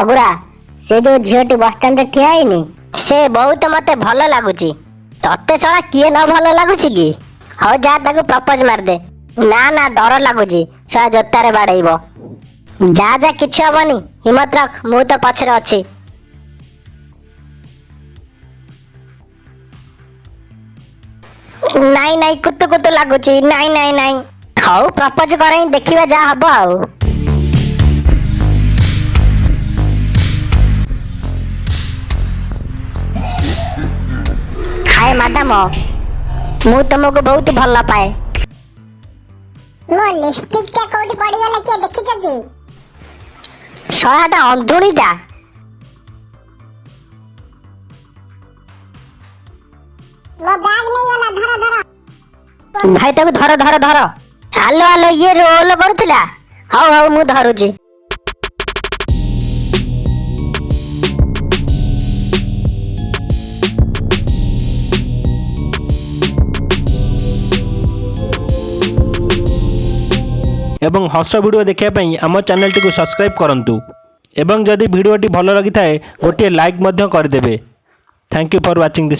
अगुरा से जो झीटी bus stand ठिया हैनी से बहुत मते भल लगुची तते सला किए न भल लगुची कि हो जा ताको प्रपोज मार दे ना ना डर लगुची सला जोतारे बाड़ेइबो जा जा किछ हबनी हिम्मत रख मु तो पछरे अछि नाई नाई कुतु कुतु लगुची नाई नाई नाई हौ प्रपोज करे देखिबा जा हबो आउ हाय मैडम मु तुमको बहुत भल पाए मो लिपस्टिक टा कोठी पड़ी गला के देखि छी सहाटा अंधुणीटा मो बैग नहीं गला धर धर भाई ताको धर धर धर आलो आलो ये रोल करूला हौ हौ मु धरुची एवं हस वीडियो देखिए आम चैनल टी सब्सक्राइब करंतु एवं जदि वीडियो भल लगी थाए गोटे लाइक करदेवे। Thank you for watching this.